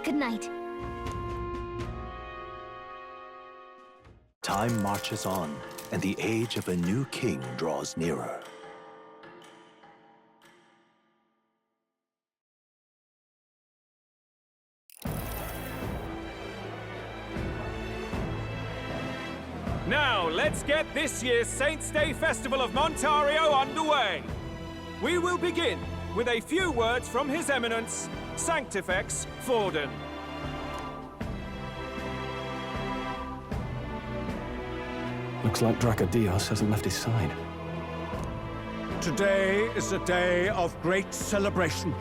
Good night. Time marches on, and the age of a new king draws nearer. Now, let's get this year's Saints' Day Festival of Montario underway. We will begin with a few words from His Eminence, Sanctifex Forden. Looks like Dracodios hasn't left his side. Today is a day of great celebration.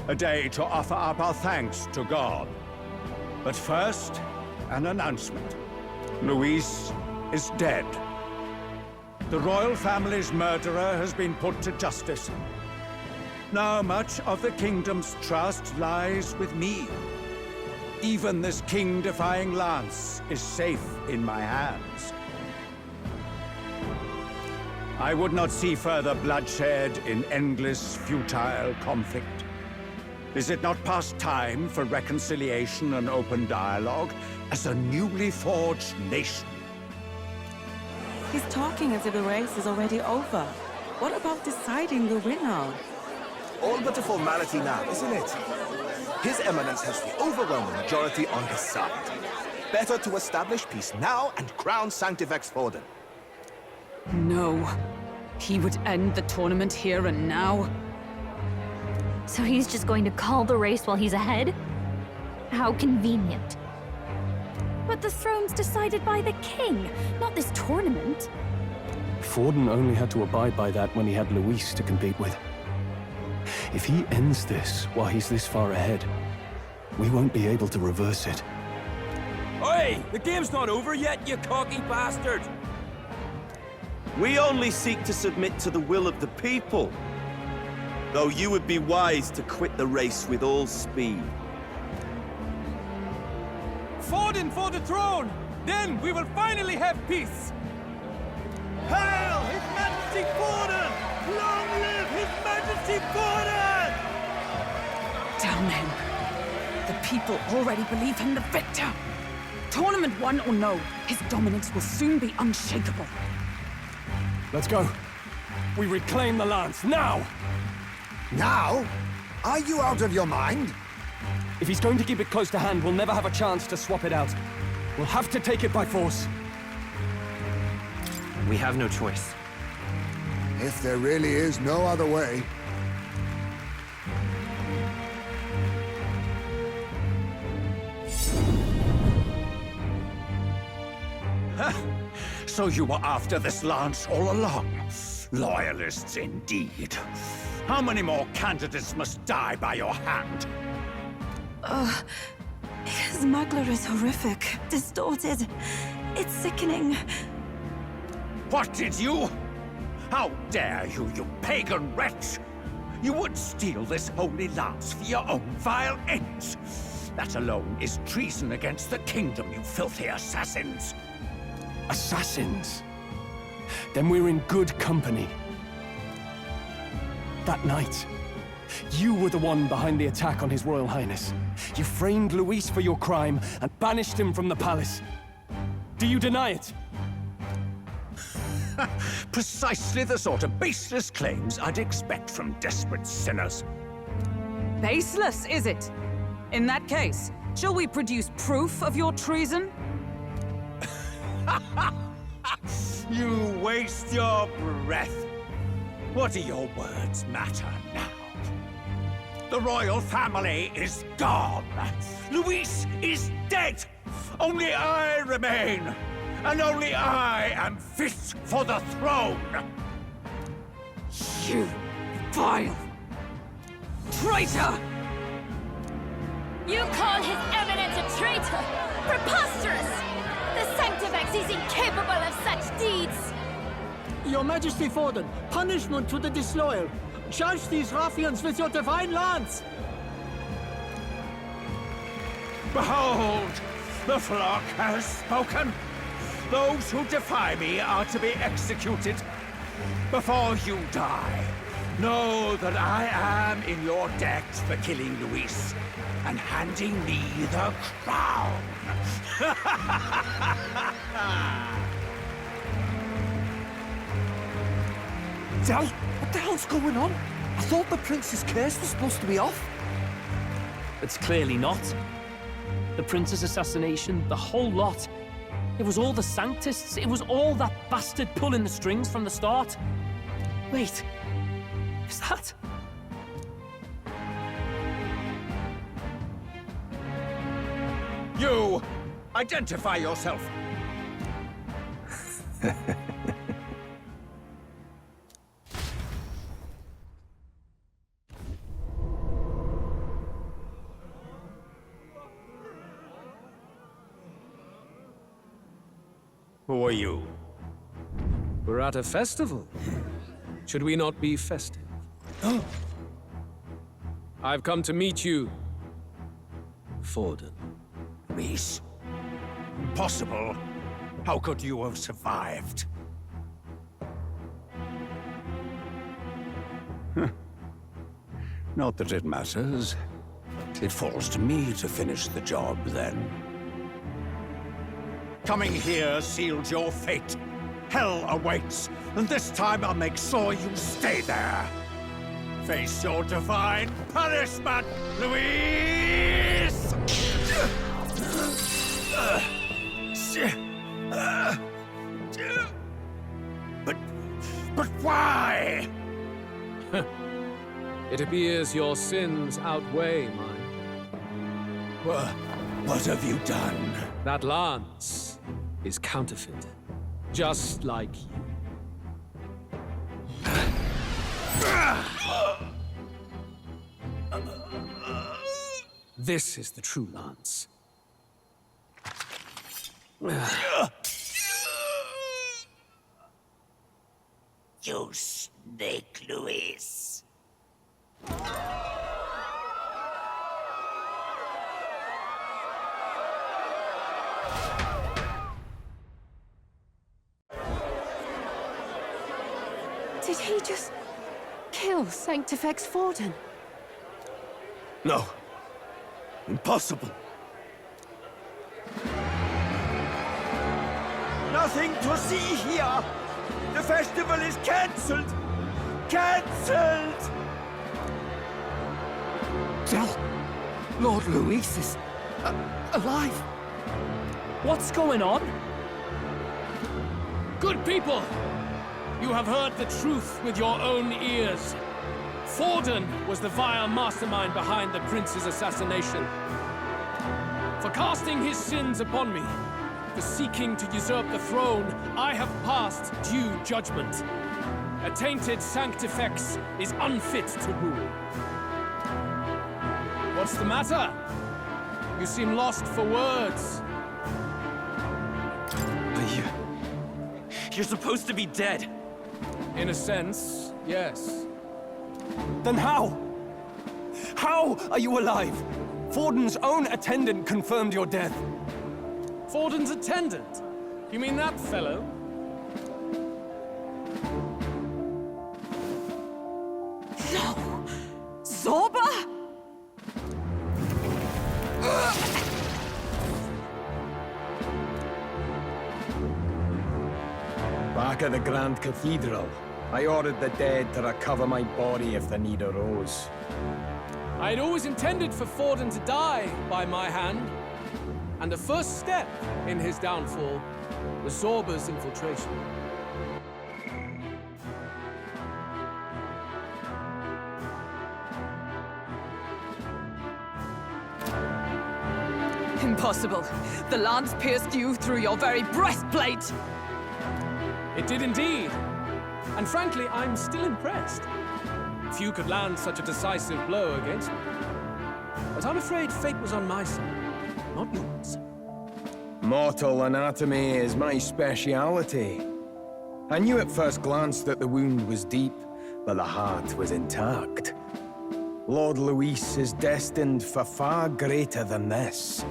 A day to offer up our thanks to God. But first, an announcement. Luis is dead. The royal family's murderer has been put to justice. Now much of the kingdom's trust lies with me. Even this king-defying lance is safe in my hands. I would not see further bloodshed in endless, futile conflict. Is it not past time for reconciliation and open dialogue as a newly forged nation? He's talking as if the race is already over. What about deciding the winner? All but a formality now, isn't it? His Eminence has the overwhelming majority on his side. Better to establish peace now and crown Sanctifex Forden. No. He would end the tournament here and now. So he's just going to call the race while he's ahead? How convenient. But the throne's decided by the king, not this tournament. Forden only had to abide by that when he had Luis to compete with. If he ends this while he's this far ahead, we won't be able to reverse it. Oi! The game's not over yet, you cocky bastard! We only seek to submit to the will of the people. Though you would be wise to quit the race with all speed. Forden for the throne! Then we will finally have peace! Hail His Majesty Forden! Long live His Majesty Forden! Damn him. The people already believe him the victor. Tournament won or no, his dominance will soon be unshakable. Let's go. We reclaim the lance, now! Now? Are you out of your mind? If he's going to keep it close to hand, we'll never have a chance to swap it out. We'll have to take it by force. We have no choice. If there really is no other way. So you were after this lance all along? Loyalists indeed. How many more candidates must die by your hand? His muggler is horrific, distorted. It's sickening. What did you? How dare you, you pagan wretch! You would steal this holy lance for your own vile ends. That alone is treason against the kingdom, you filthy assassins. Assassins? Then we're in good company. That night, you were the one behind the attack on His Royal Highness. You framed Luis for your crime and banished him from the palace. Do you deny it? Precisely the sort of baseless claims I'd expect from desperate sinners. Baseless, is it? In that case, shall we produce proof of your treason? You waste your breath. What do your words matter now? The royal family is gone. Luis is dead. Only I remain. And only I am fit for the throne. You vile traitor! You call His Eminence a traitor? Preposterous! The Sanctifex is incapable of such deeds! Your Majesty Forden, punishment to the disloyal. Judge these ruffians with your divine lance! Behold, the flock has spoken. Those who defy me are to be executed. Before you die, Know that I am in your debt for killing Luis and handing me the crown. Del, what the hell's going on? I thought the prince's curse was supposed to be off. It's clearly not. The prince's assassination, the whole lot. It was all the Sanctists. It was all that bastard pulling the strings from the start. Wait, is that... You! Identify yourself! Who are you? We're at a festival. Should we not be festive? I've come to meet you, Forden. Reese? Impossible. How could you have survived? Not that it matters. It falls to me to finish the job, then. Coming here sealed your fate. Hell awaits, and this time I'll make sure you stay there. Face your divine punishment, Luis! But why? It appears your sins outweigh mine. What have you done? That lance is counterfeit, just like you. This is the true lance. You snake, Luis. Did he just kill Sanctifex Forden? No. Impossible. Nothing to see here! The festival is cancelled! Cancelled! Del, Lord Luis is alive. What's going on? Good people! You have heard the truth with your own ears. Forden was the vile mastermind behind the prince's assassination. For casting his sins upon me, for seeking to usurp the throne, I have passed due judgment. A tainted Sanctifex is unfit to rule. What's the matter? You seem lost for words. You're supposed to be dead. In a sense, yes. Then how? How are you alive? Forden's own attendant confirmed your death. Forden's attendant? You mean that fellow? No! Zorba? Back at the Grand Cathedral, I ordered the dead to recover my body if the need arose. I had always intended for Forden to die by my hand. And the first step in his downfall was Zorba's infiltration. Impossible. The lance pierced you through your very breastplate. It did indeed. And frankly, I'm still impressed. Few could land such a decisive blow against me. But I'm afraid fate was on my side, not yours. Mortal anatomy is my speciality. I knew at first glance that the wound was deep, but the heart was intact. Lord Luis is destined for far greater than this.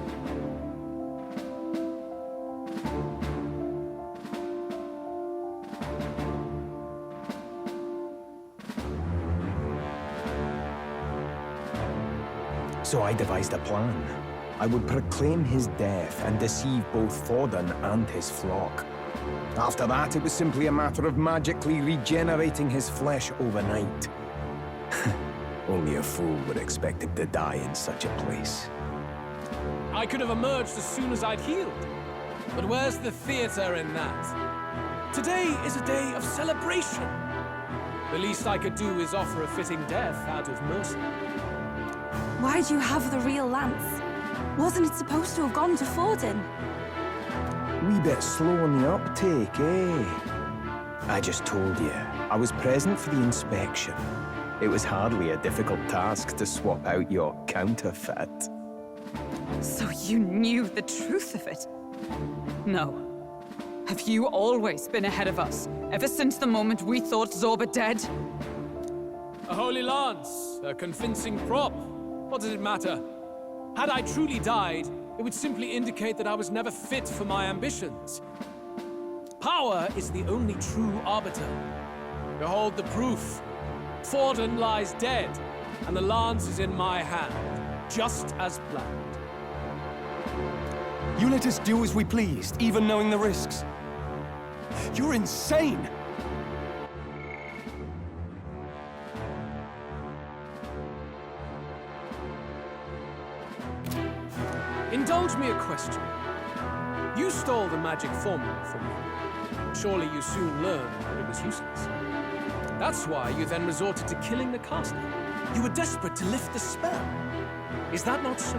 So I devised a plan. I would proclaim his death and deceive both Forden and his flock. After that, it was simply a matter of magically regenerating his flesh overnight. Only a fool would expect him to die in such a place. I could have emerged as soon as I'd healed. But where's the theater in that? Today is a day of celebration. The least I could do is offer a fitting death out of mercy. Why do you have the real lance? Wasn't it supposed to have gone to Forden? Wee bit slow on the uptake, eh? I just told you, I was present for the inspection. It was hardly a difficult task to swap out your counterfeit. So you knew the truth of it? No. Have you always been ahead of us, ever since the moment we thought Zorba dead? A holy lance, a convincing prop. What does it matter? Had I truly died, it would simply indicate that I was never fit for my ambitions. Power is the only true arbiter. Behold the proof. Forden lies dead, and the lance is in my hand, just as planned. You let us do as we pleased, even knowing the risks. You're insane! Indulge me a question. You stole the magic formula from me. Surely you soon learned that it was useless. That's why you then resorted to killing the caster. You were desperate to lift the spell. Is that not so?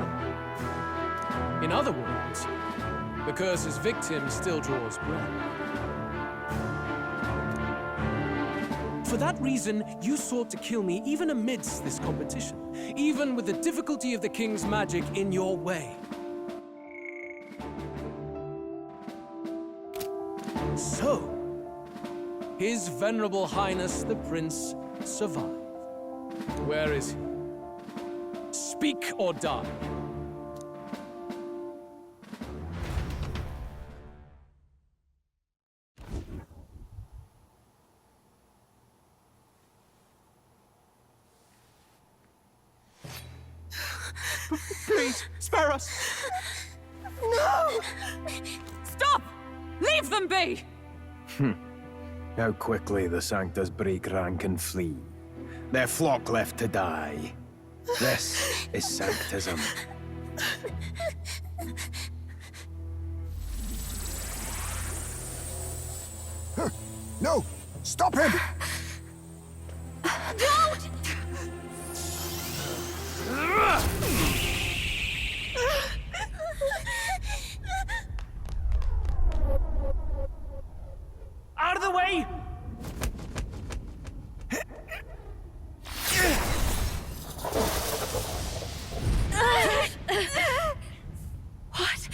In other words, the curse's victim still draws breath. For that reason, you sought to kill me even amidst this competition, even with the difficulty of the king's magic in your way. So, His Venerable Highness the Prince survived. Where is he? Speak or die. Please, spare us! No! Stop! Leave them be! How quickly the Sanctus break rank and flee. Their flock left to die. This is Sanctism. No! Stop him! Don't! Out of the way! What?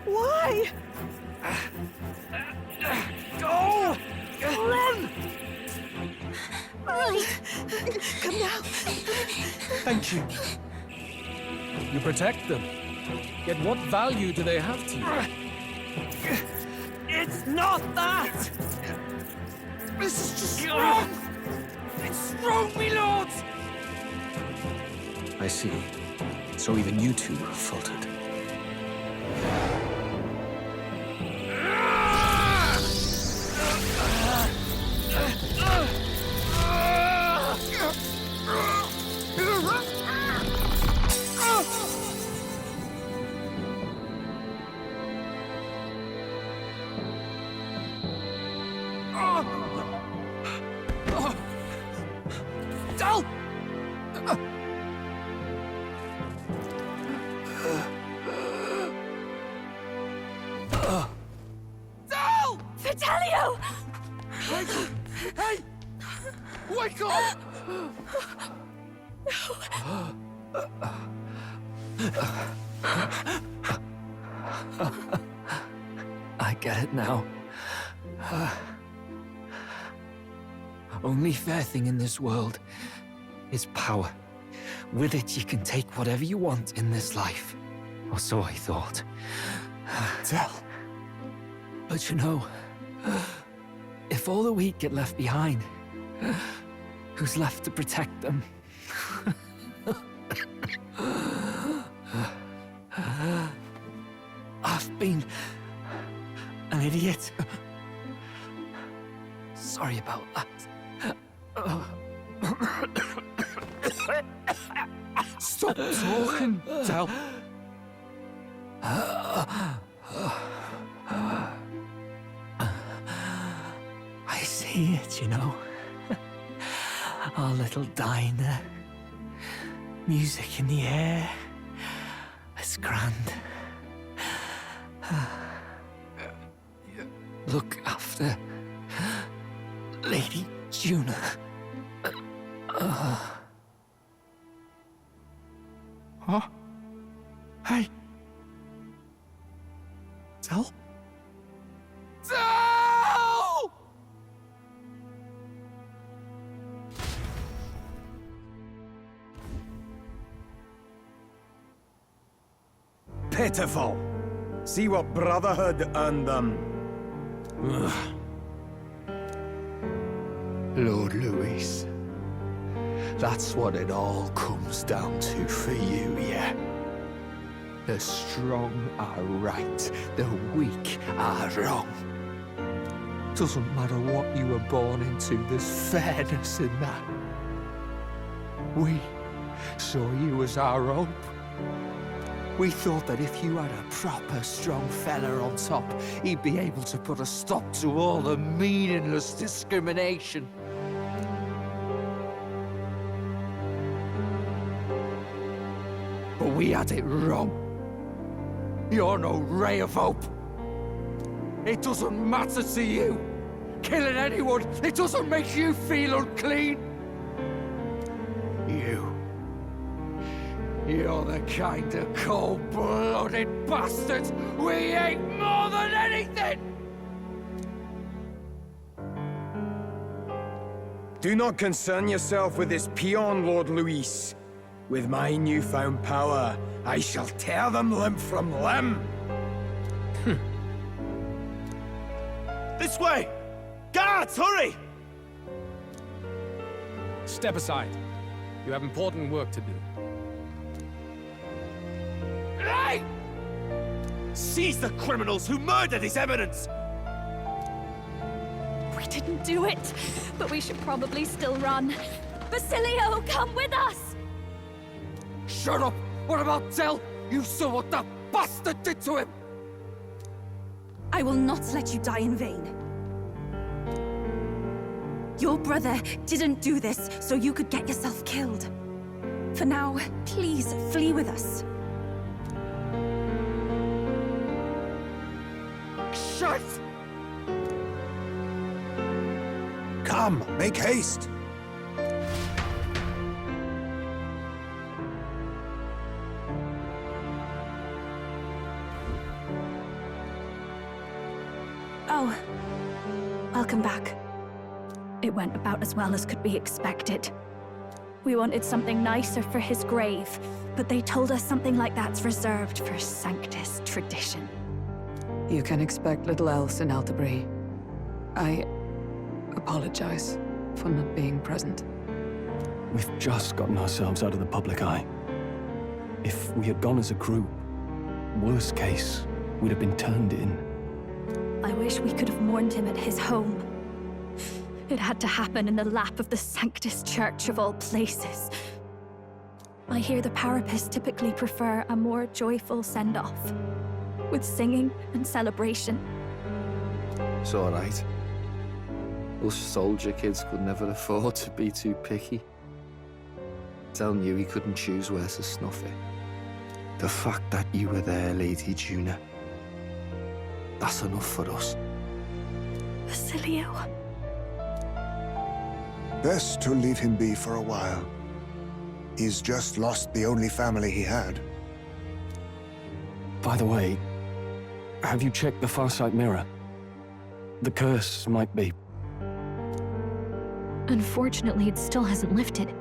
Why? Go! Run! Come now. Thank you. You protect them. Yet what value do they have to you? It's not that! This is just wrong! It's wrong, me lords! I see. So even you two have faltered. Vitelio! Hey! Wake up! I get it now. Only fair thing in this world is power. With it, you can take whatever you want in this life. Or so I thought. Tell. But you know, if all the weak get left behind, who's left to protect them? I've been an idiot. Sorry about that. Stop talking, Del. I see it, you know. Our little diner. Music in the air. It's grand. Look after Lady Juna. Huh? Hey. Del? Del! Pitiful. See what Brotherhood earned them. Lord Louis. That's what it all comes down to for you, yeah? The strong are right, the weak are wrong. Doesn't matter what you were born into, there's fairness in that. We saw you as our hope. We thought that if you had a proper strong fella on top, he'd be able to put a stop to all the meaningless discrimination. But we had it wrong. You're no ray of hope. It doesn't matter to you. Killing anyone, it doesn't make you feel unclean. You're the kind of cold-blooded bastards we hate more than anything! Do not concern yourself with this peon, Lord Louis. With my newfound power, I shall tear them limb from limb. This way! Guards, hurry! Step aside. You have important work to do. Hey! Seize the criminals who murdered His Eminence! We didn't do it, but we should probably still run. Basilio, come with us! Shut up! What about Del? You saw what that bastard did to him! I will not let you die in vain. Your brother didn't do this so you could get yourself killed. For now, please flee with us. Shut! Come, make haste. Oh, welcome back. It went about as well as could be expected. We wanted something nicer for his grave, but they told us something like that's reserved for Sanctus tradition. You can expect little else in Altabri. I apologize for not being present. We've just gotten ourselves out of the public eye. If we had gone as a group, worst case, we'd have been turned in. I wish we could have mourned him at his home. It had to happen in the lap of the Sanctus Church of all places. I hear the Parapists typically prefer a more joyful send-off, with singing and celebration. It's all right. Us soldier kids could never afford to be too picky. Telling you he couldn't choose where to snuff it. The fact that you were there, Lady Juna, that's enough for us. Basilio. Best to leave him be for a while. He's just lost the only family he had. By the way, have you checked the Farsight mirror? The curse might be... Unfortunately, it still hasn't lifted.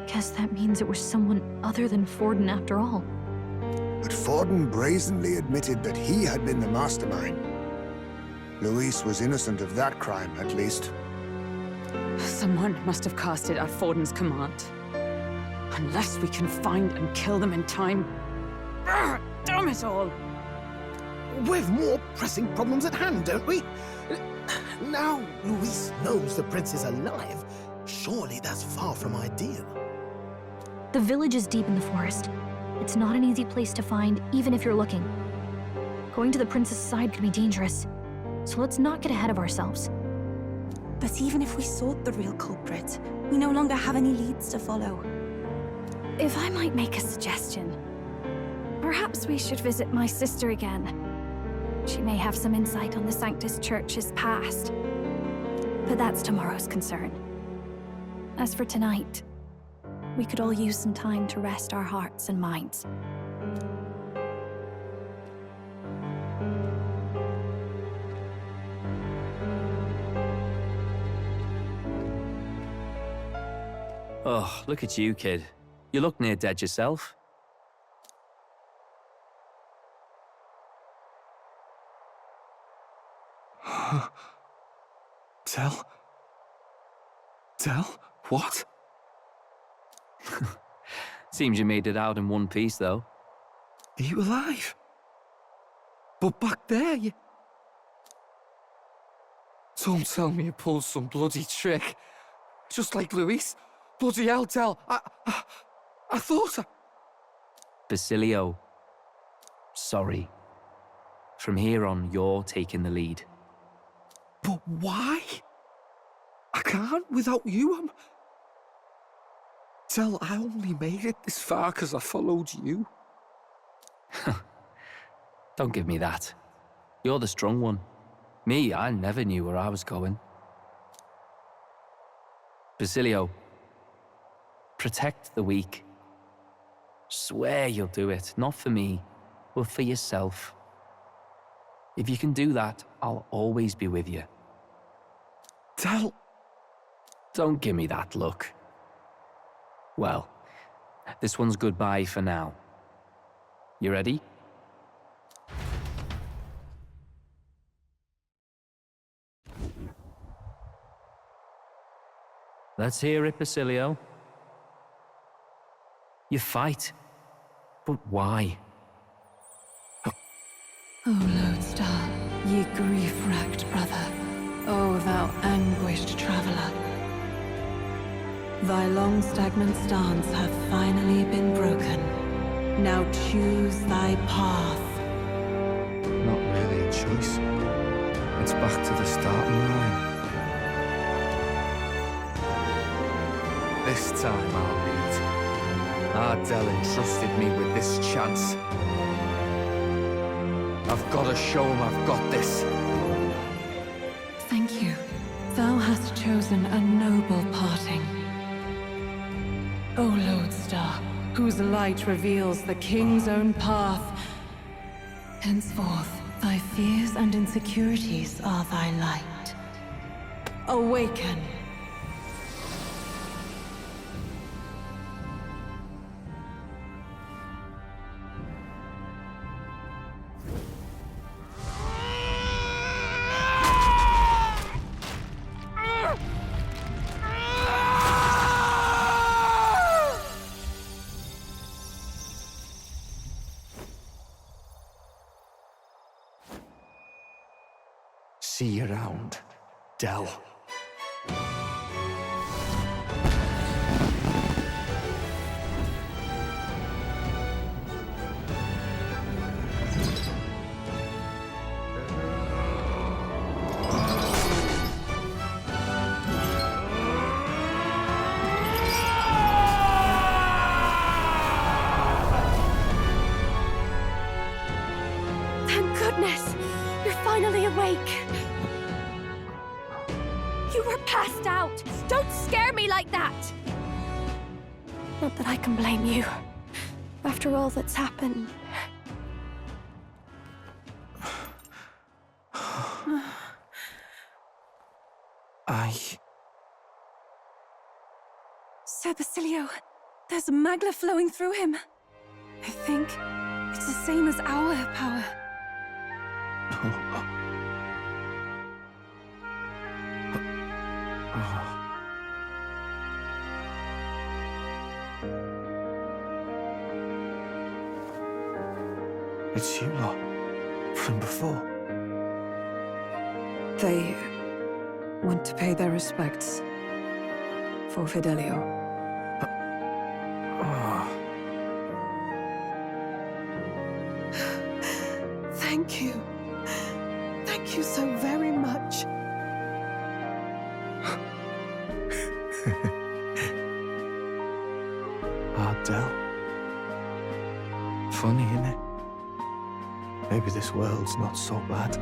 Guess that means it was someone other than Forden after all. But But Forden brazenly admitted that he had been the mastermind. Luis was innocent of that crime, at least. Someone must have cast it at Forden's command. Unless we can find and kill them in time. Damn it all! We've more pressing problems at hand, don't we? Now Luis knows the prince is alive. Surely that's far from ideal. The village is deep in the forest. It's not an easy place to find, even if you're looking. Going to the prince's side could be dangerous, so let's not get ahead of ourselves. But even if we sought the real culprit, we no longer have any leads to follow. If I might make a suggestion, perhaps we should visit my sister again. She may have some insight on the Sanctus Church's past. But that's tomorrow's concern. As for tonight, we could all use some time to rest our hearts and minds. Oh, look at you, kid. You look near dead yourself. Tell? What? Seems you made it out in one piece, though. Are you alive? But back there, you... Don't tell me you pulled some bloody trick. Just like Luis. Bloody hell, Tell. I thought I... Basilio. Sorry. From here on, you're taking the lead. But why? I can't without you. Tell, I only made it this far because I followed you. Don't give me that. You're the strong one. Me, I never knew where I was going. Basilio, protect the weak. Swear you'll do it, not for me, but for yourself. If you can do that, I'll always be with you. Tell... Don't give me that look. Well, this one's goodbye for now. You ready? Let's hear it, Basilio. You fight, but why? O Lodestar, ye grief-racked brother, O thou anguished traveler. Thy long stagnant stance hath finally been broken. Now choose thy path. Not really a choice. It's back to the starting line. This time I'll lead. Ardell entrusted me with this chance. I've got to show him I've got this. Thank you. Thou hast chosen a noble parting. O Lodestar, whose light reveals the king's own path. Henceforth, thy fears and insecurities are thy light. Awaken. See you around, Dell. Thank goodness! You're finally awake! You were passed out! Don't scare me like that! Not that I can blame you. After all that's happened. Sir Basilio, there's magla flowing through him. I think it's a same as our power. It's you lot. From before. They want to pay their respects for Fidelio. Thank you. Thank you so very much. Ardell. Funny, innit? Maybe this world's not so bad.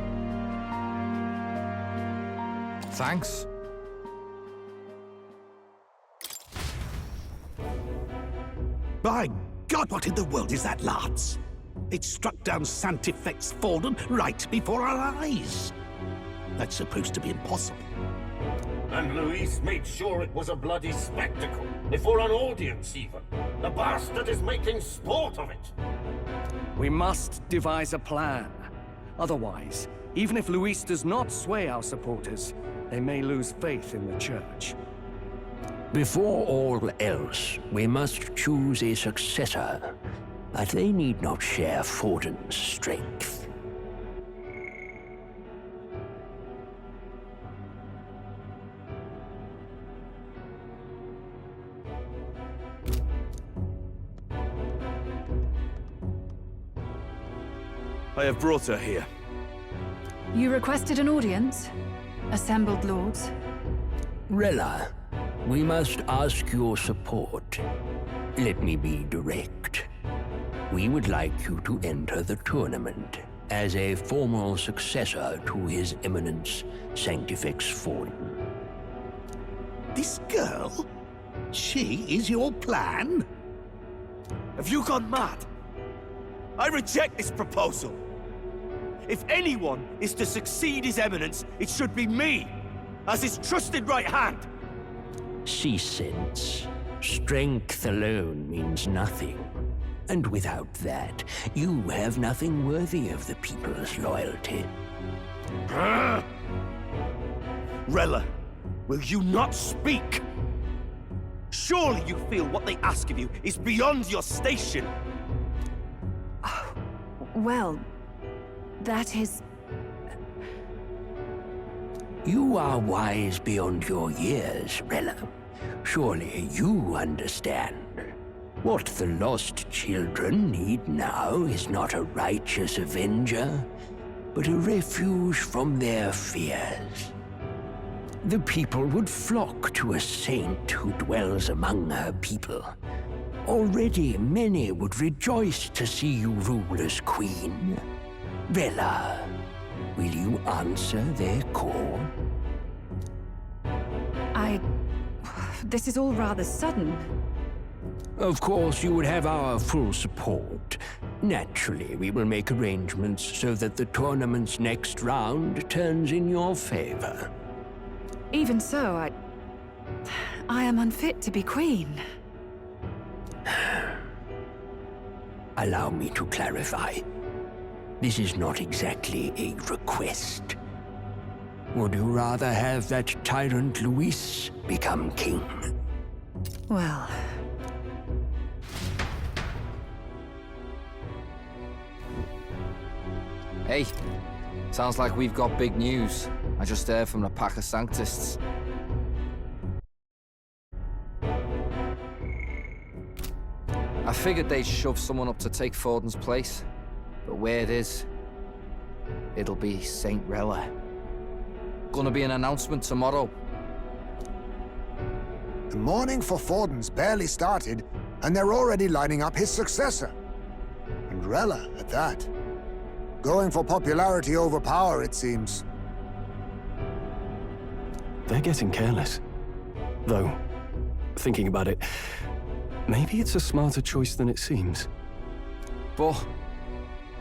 Thanks. By God, what in the world is that, lads? It struck down Sanctifex Forden right before our eyes. That's supposed to be impossible. And Luis made sure it was a bloody spectacle, before an audience even. The bastard is making sport of it. We must devise a plan. Otherwise, even if Luis does not sway our supporters, they may lose faith in the Church. Before all else, we must choose a successor, but they need not share Forden's strength. I have brought her here. You requested an audience? Assembled lords? Rella, we must ask your support. Let me be direct. We would like you to enter the tournament as a formal successor to His Eminence Sanctifex Forden. This girl? She is your plan? Have you gone mad? I reject this proposal. If anyone is to succeed His Eminence, it should be me, as his trusted right hand. See sense. Strength alone means nothing. And without that, you have nothing worthy of the people's loyalty. Rella, will you not speak? Surely you feel what they ask of you is beyond your station. Well, that is... You are wise beyond your years, Rella. Surely you understand. What the lost children need now is not a righteous avenger, but a refuge from their fears. The people would flock to a saint who dwells among her people. Already many would rejoice to see you rule as queen. Rella, will you answer their call? This is all rather sudden. Of course, you would have our full support. Naturally, we will make arrangements so that the tournament's next round turns in your favor. Even so, I am unfit to be queen. Allow me to clarify. This is not exactly a request. Would you rather have that tyrant Luis become king? Well... Hey, sounds like we've got big news. I just heard from the pack of Sanctists. I figured they'd shove someone up to take Forden's place, but where it is, it'll be Saint Rella. Gonna be an announcement tomorrow. The mourning for Forden's barely started, and they're already lining up his successor. And Rella, at that. Going for popularity over power, it seems. They're getting careless. Though, thinking about it, maybe it's a smarter choice than it seems. But,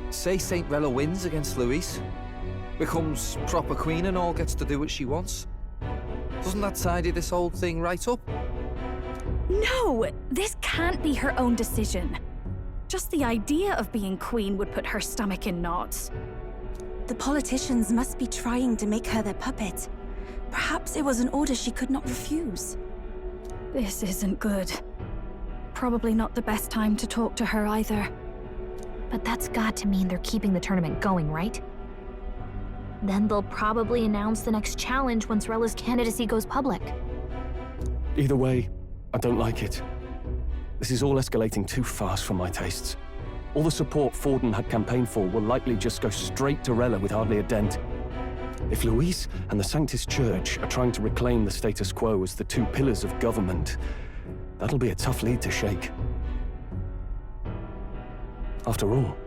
say Saint Rella wins against Luis, becomes proper queen and all gets to do what she wants. Doesn't that tidy this whole thing right up? No! This can't be her own decision. Just the idea of being queen would put her stomach in knots. The politicians must be trying to make her their puppet. Perhaps it was an order she could not refuse. This isn't good. Probably not the best time to talk to her either. But that's got to mean they're keeping the tournament going, right? Then they'll probably announce the next challenge once Rella's candidacy goes public. Either way, I don't like it. This is all escalating too fast for my tastes. All the support Forden had campaigned for will likely just go straight to Rella with hardly a dent. If Luis and the Sanctus Church are trying to reclaim the status quo as the two pillars of government, that'll be a tough lead to shake. After all,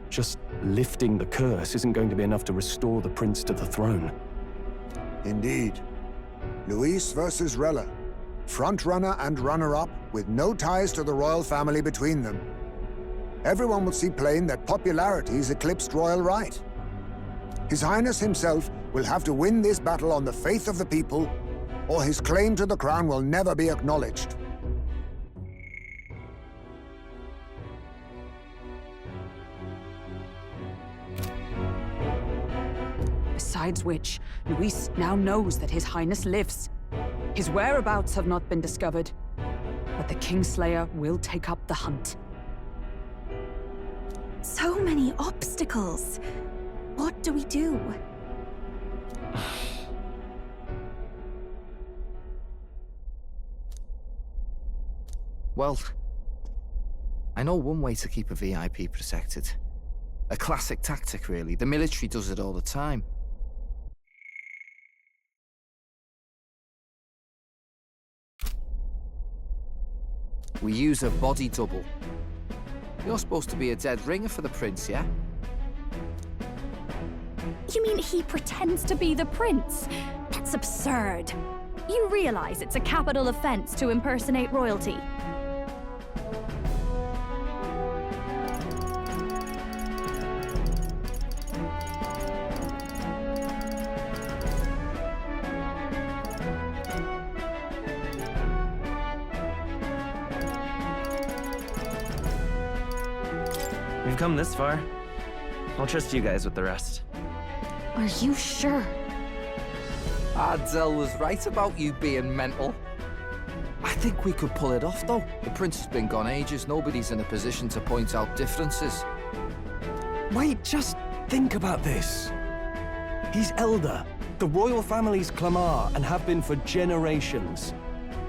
just lifting the curse isn't going to be enough to restore the prince to the throne. Indeed. Luis versus Rella. Frontrunner and runner-up with no ties to the royal family between them. Everyone will see plain that popularity's eclipsed royal right. His Highness himself will have to win this battle on the faith of the people, or his claim to the crown will never be acknowledged. Besides which, Luis now knows that His Highness lives. His whereabouts have not been discovered, but the Kingslayer will take up the hunt. So many obstacles. What do we do? Well, I know one way to keep a VIP protected. A classic tactic, really. The military does it all the time. We use a body double. You're supposed to be a dead ringer for the prince, yeah? You mean he pretends to be the prince? That's absurd. You realize it's a capital offense to impersonate royalty. We've come this far. I'll trust you guys with the rest. Are you sure? Ardell was right about you being mental. I think we could pull it off, though. The prince has been gone ages. Nobody's in a position to point out differences. Wait, just think about this. He's elder. The royal family's Clamar and have been for generations.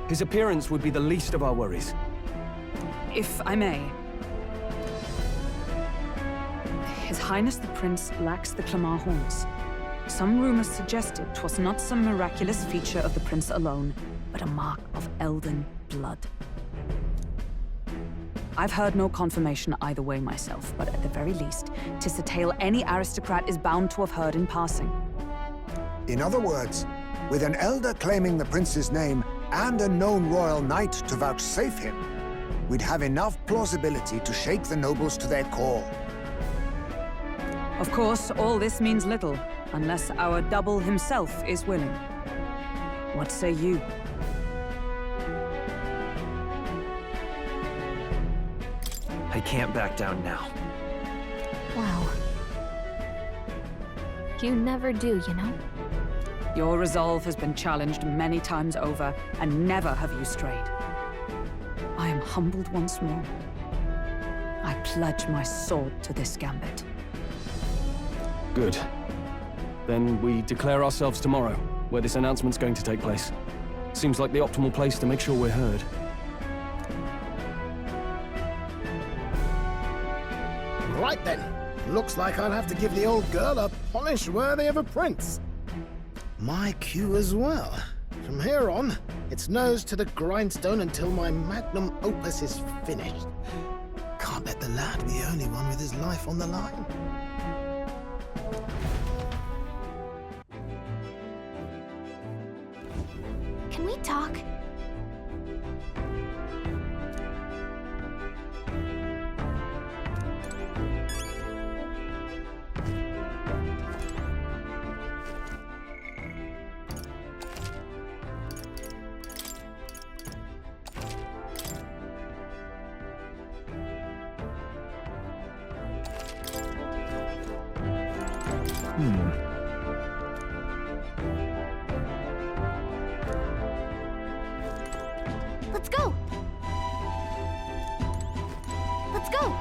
His appearance would be the least of our worries. If I may. His Highness the Prince lacks the Clamar horns. Some rumors suggested 'twas not some miraculous feature of the prince alone, but a mark of elden blood. I've heard no confirmation either way myself, but at the very least, 'tis a tale any aristocrat is bound to have heard in passing. In other words, with an elder claiming the prince's name and a known royal knight to vouchsafe him, we'd have enough plausibility to shake the nobles to their core. Of course, all this means little, unless our double himself is willing. What say you? I can't back down now. Wow. You never do, you know? Your resolve has been challenged many times over, and never have you strayed. I am humbled once more. I pledge my sword to this gambit. Good. Then we declare ourselves tomorrow, where this announcement's going to take place. Seems like the optimal place to make sure we're heard. Right then. Looks like I'll have to give the old girl a polish worthy of a prince. My cue as well. From here on, it's nose to the grindstone until my magnum opus is finished. Can't let the lad be the only one with his life on the line. Can we talk? Let's go! Let's go!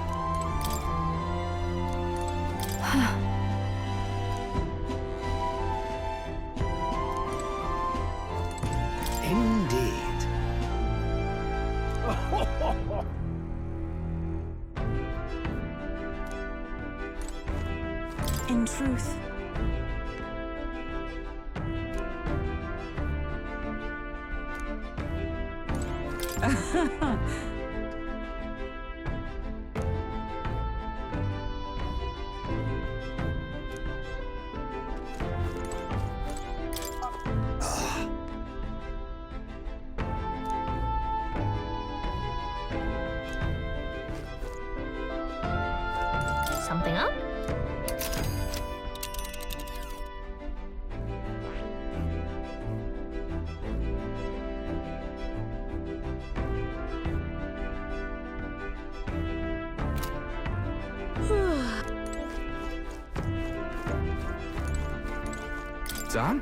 Indeed. In truth, Something up? Done?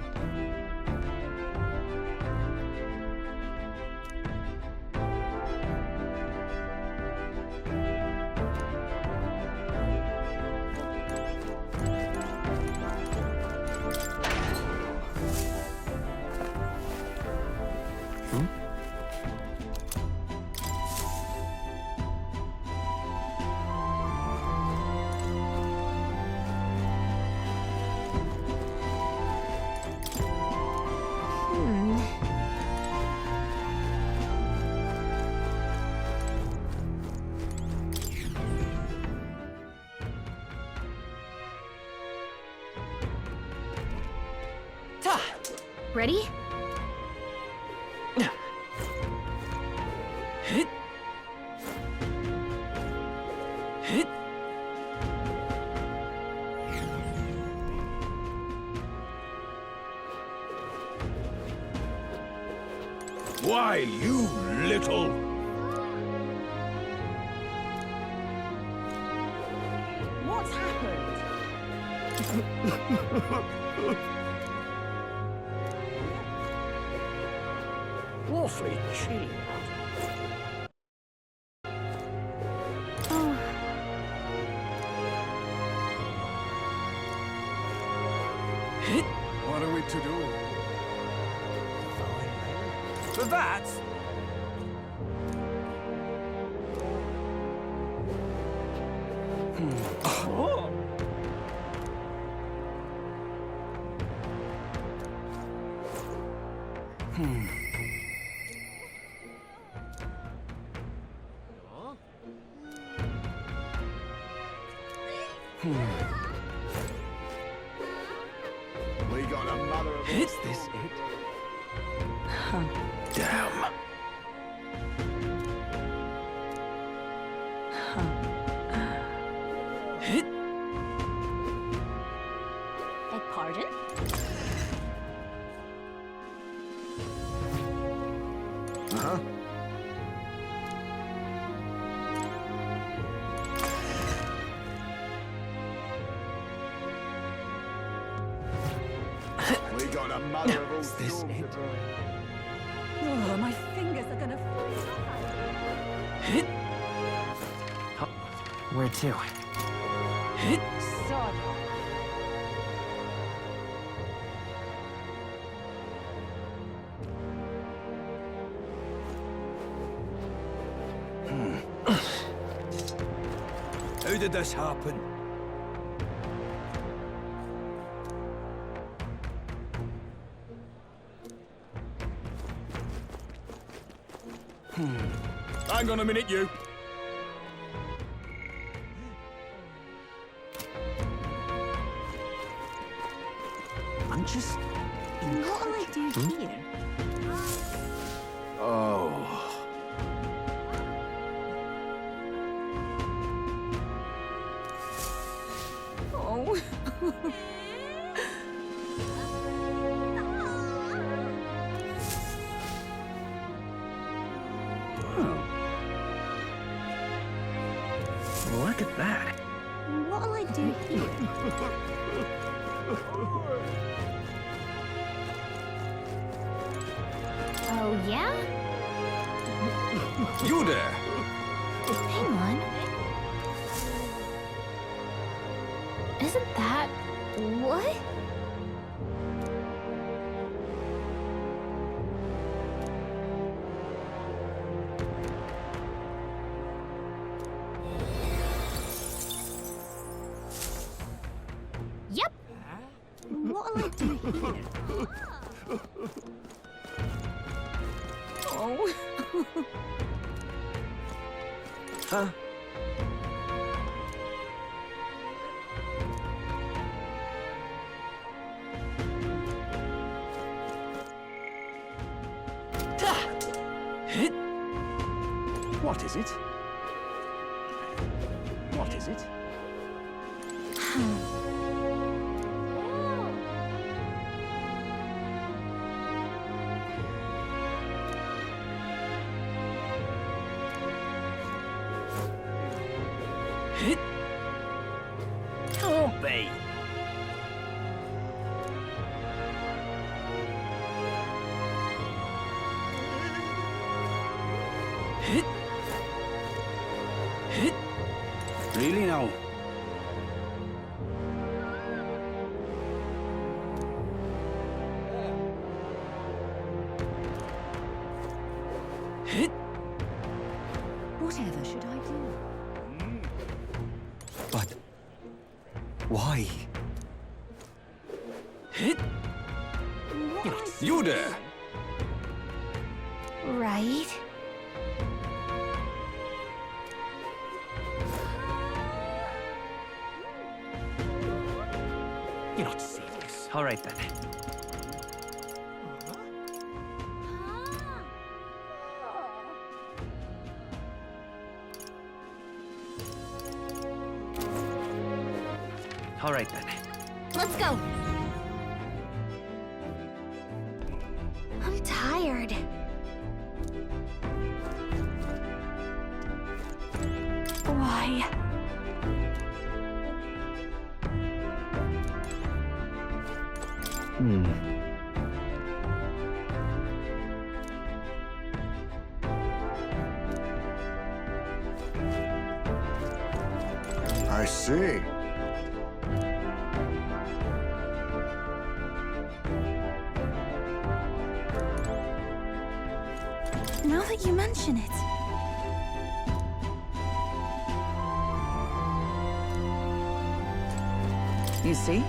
Ready? Why, you little... What's happened? Awfully cheap. What are we to do? For that, oh. We got a mother of... Is this it? Damn. Beg pardon? Uh-huh. We got a mother of all Is this storms it? to brewing. Oh, my fingers are gonna fall. Where to? Sod. How did this happen? Hang on a minute, you. I'm just... What'll I do here? Oh. Oh. Look at that. What'll I do here? Oh, yeah? You there! Hang on. Isn't that... what? Yep. What'll I do here? Oh. Huh? What is it? What is it? Can't be. Really now? Whatever should I do? But why? You there! Right. You're not serious. All right then. All right then. Let's go. I'm tired. Why? I see. Now that you mention it. You see?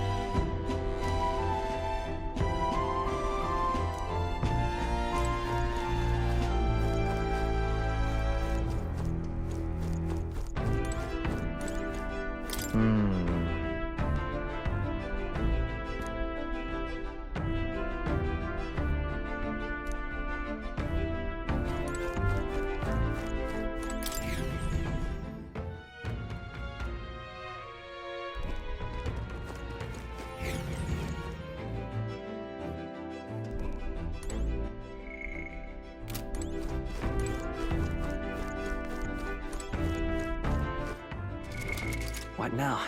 What now?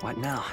What now?